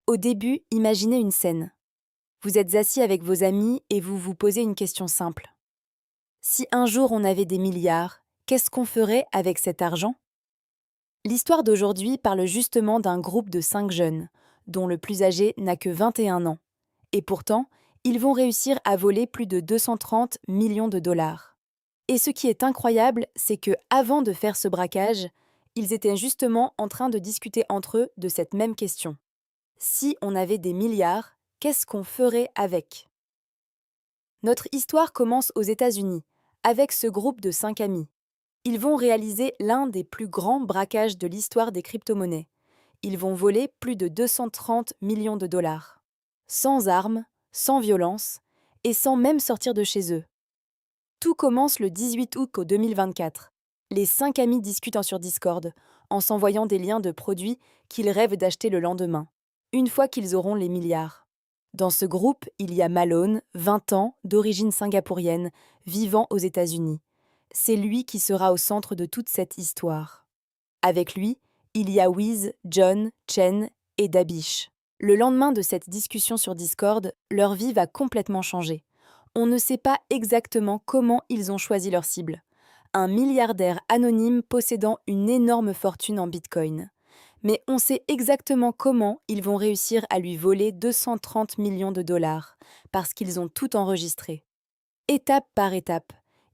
Au début, imaginez une scène. Vous êtes assis avec vos amis et vous vous posez une question simple. Si un jour on avait des milliards, qu'est-ce qu'on ferait avec cet argent? L'histoire d'aujourd'hui parle justement d'un groupe de 5 jeunes, dont le plus âgé n'a que 21 ans. Et pourtant, ils vont réussir à voler plus de 230 millions de dollars. Et ce qui est incroyable, c'est que avant de faire ce braquage, ils étaient justement en train de discuter entre eux de cette même question. Si on avait des milliards, qu'est-ce qu'on ferait avec? Notre histoire commence aux États-Unis, avec ce groupe de 5 amis. Ils vont réaliser l'un des plus grands braquages de l'histoire des crypto-monnaies. Ils vont voler plus de 230 millions de dollars. Sans armes, sans violence, et sans même sortir de chez eux. Tout commence le 18 août 2024. Les 5 amis discutent sur Discord, en s'envoyant des liens de produits qu'ils rêvent d'acheter le lendemain, une fois qu'ils auront les milliards. Dans ce groupe, il y a Malone, 20 ans, d'origine singapourienne, vivant aux États-Unis. C'est lui qui sera au centre de toute cette histoire. Avec lui, il y a Wiz, John, Chen et Dabish. Le lendemain de cette discussion sur Discord, leur vie va complètement changer. On ne sait pas exactement comment ils ont choisi leur cible. Un milliardaire anonyme possédant une énorme fortune en Bitcoin. Mais on sait exactement comment ils vont réussir à lui voler 230 millions de dollars, parce qu'ils ont tout enregistré. Étape par étape,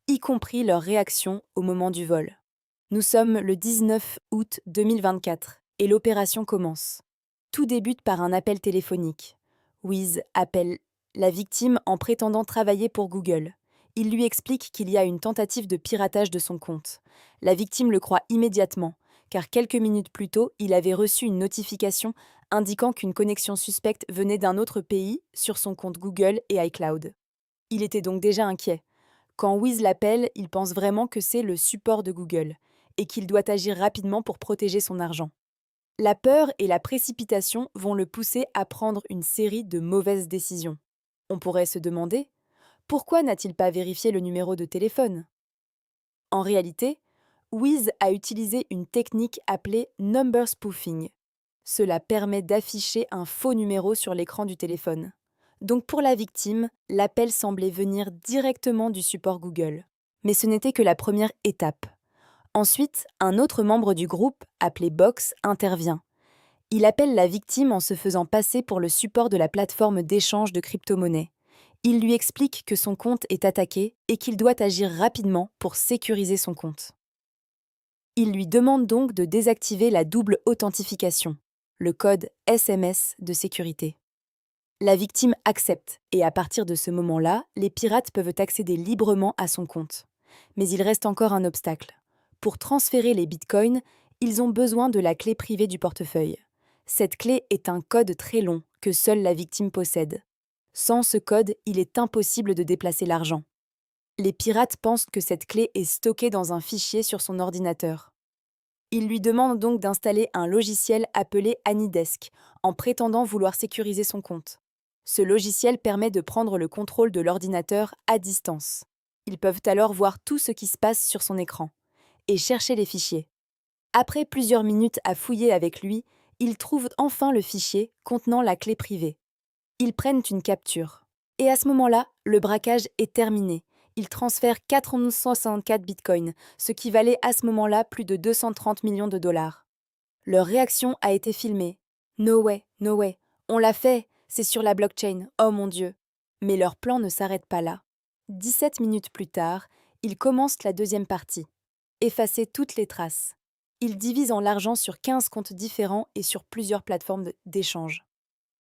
y compris leur réaction au moment du vol. Nous sommes le 19 août 2024 et l'opération commence. Tout débute par un appel téléphonique. Wiz appelle la victime en prétendant travailler pour Google. Il lui explique qu'il y a une tentative de piratage de son compte. La victime le croit immédiatement, car quelques minutes plus tôt, il avait reçu une notification indiquant qu'une connexion suspecte venait d'un autre pays sur son compte Google et iCloud. Il était donc déjà inquiet. Quand Wiz l'appelle, il pense vraiment que c'est le support de Google et qu'il doit agir rapidement pour protéger son argent. La peur et la précipitation vont le pousser à prendre une série de mauvaises décisions. On pourrait se demander, pourquoi n'a-t-il pas vérifié le numéro de téléphone? En réalité, Wiz a utilisé une technique appelée number spoofing. Cela permet d'afficher un faux numéro sur l'écran du téléphone. Donc pour la victime, l'appel semblait venir directement du support Google. Mais ce n'était que la première étape. Ensuite, un autre membre du groupe, appelé Box, intervient. Il appelle la victime en se faisant passer pour le support de la plateforme d'échange de crypto-monnaies. Il lui explique que son compte est attaqué et qu'il doit agir rapidement pour sécuriser son compte. Il lui demande donc de désactiver la double authentification, le code SMS de sécurité. La victime accepte et à partir de ce moment-là, les pirates peuvent accéder librement à son compte. Mais il reste encore un obstacle. Pour transférer les bitcoins, ils ont besoin de la clé privée du portefeuille. Cette clé est un code très long que seule la victime possède. Sans ce code, il est impossible de déplacer l'argent. Les pirates pensent que cette clé est stockée dans un fichier sur son ordinateur. Ils lui demandent donc d'installer un logiciel appelé AnyDesk, en prétendant vouloir sécuriser son compte. Ce logiciel permet de prendre le contrôle de l'ordinateur à distance. Ils peuvent alors voir tout ce qui se passe sur son écran et chercher les fichiers. Après plusieurs minutes à fouiller avec lui, ils trouvent enfin le fichier contenant la clé privée. Ils prennent une capture. Et à ce moment-là, le braquage est terminé. Ils transfèrent 464 bitcoins, ce qui valait à ce moment-là plus de 230 millions de dollars. Leur réaction a été filmée. No way, no way. On l'a fait, c'est sur la blockchain, oh mon Dieu. Mais leur plan ne s'arrête pas là. 17 minutes plus tard, ils commencent la deuxième partie. Effacer toutes les traces. Ils divisent en l'argent sur 15 comptes différents et sur plusieurs plateformes d'échange.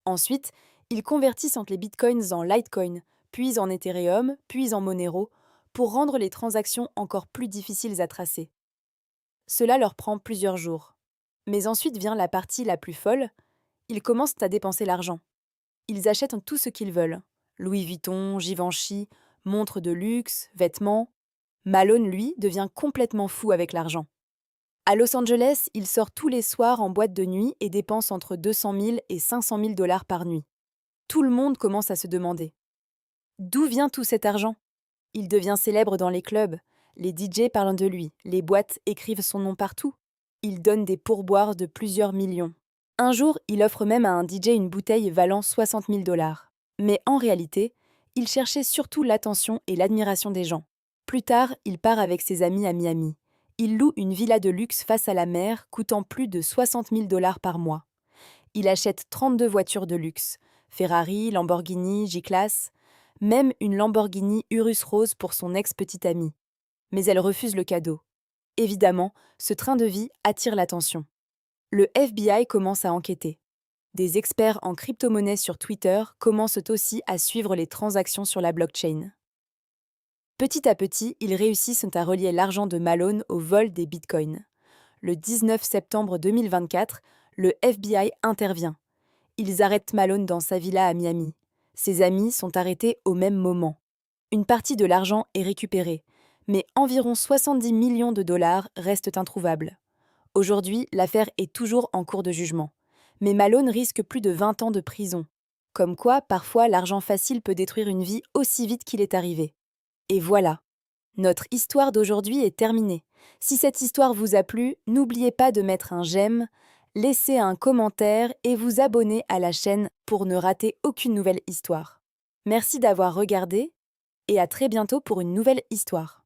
Ensuite, ils convertissent entre les bitcoins en Litecoin, puis en Ethereum, puis en Monero, pour rendre les transactions encore plus difficiles à tracer. Cela leur prend plusieurs jours. Mais ensuite vient la partie la plus folle, ils commencent à dépenser l'argent. Ils achètent tout ce qu'ils veulent. Louis Vuitton, Givenchy, montres de luxe, vêtements. Malone, lui, devient complètement fou avec l'argent. À Los Angeles, il sort tous les soirs en boîte de nuit et dépense entre 200 000 et 500 000 dollars par nuit. Tout le monde commence à se demander. D'où vient tout cet argent? Il devient célèbre dans les clubs, les DJ parlent de lui, les boîtes écrivent son nom partout. Il donne des pourboires de plusieurs millions. Un jour, il offre même à un DJ une bouteille valant 60 000 dollars. Mais en réalité, il cherchait surtout l'attention et l'admiration des gens. Plus tard, il part avec ses amis à Miami. Il loue une villa de luxe face à la mer, coûtant plus de 60 000 dollars par mois. Il achète 32 voitures de luxe, Ferrari, Lamborghini, J-Class, même une Lamborghini Urus Rose pour son ex-petite amie. Mais elle refuse le cadeau. Évidemment, ce train de vie attire l'attention. Le FBI commence à enquêter. Des experts en crypto-monnaie sur Twitter commencent aussi à suivre les transactions sur la blockchain. Petit à petit, ils réussissent à relier l'argent de Malone au vol des bitcoins. Le 19 septembre 2024, le FBI intervient. Ils arrêtent Malone dans sa villa à Miami. Ses amis sont arrêtés au même moment. Une partie de l'argent est récupérée, mais environ 70 millions de dollars restent introuvables. Aujourd'hui, l'affaire est toujours en cours de jugement. Mais Malone risque plus de 20 ans de prison. Comme quoi, parfois, l'argent facile peut détruire une vie aussi vite qu'il est arrivé. Et voilà, notre histoire d'aujourd'hui est terminée. Si cette histoire vous a plu, n'oubliez pas de mettre un j'aime, laisser un commentaire et vous abonner à la chaîne pour ne rater aucune nouvelle histoire. Merci d'avoir regardé et à très bientôt pour une nouvelle histoire.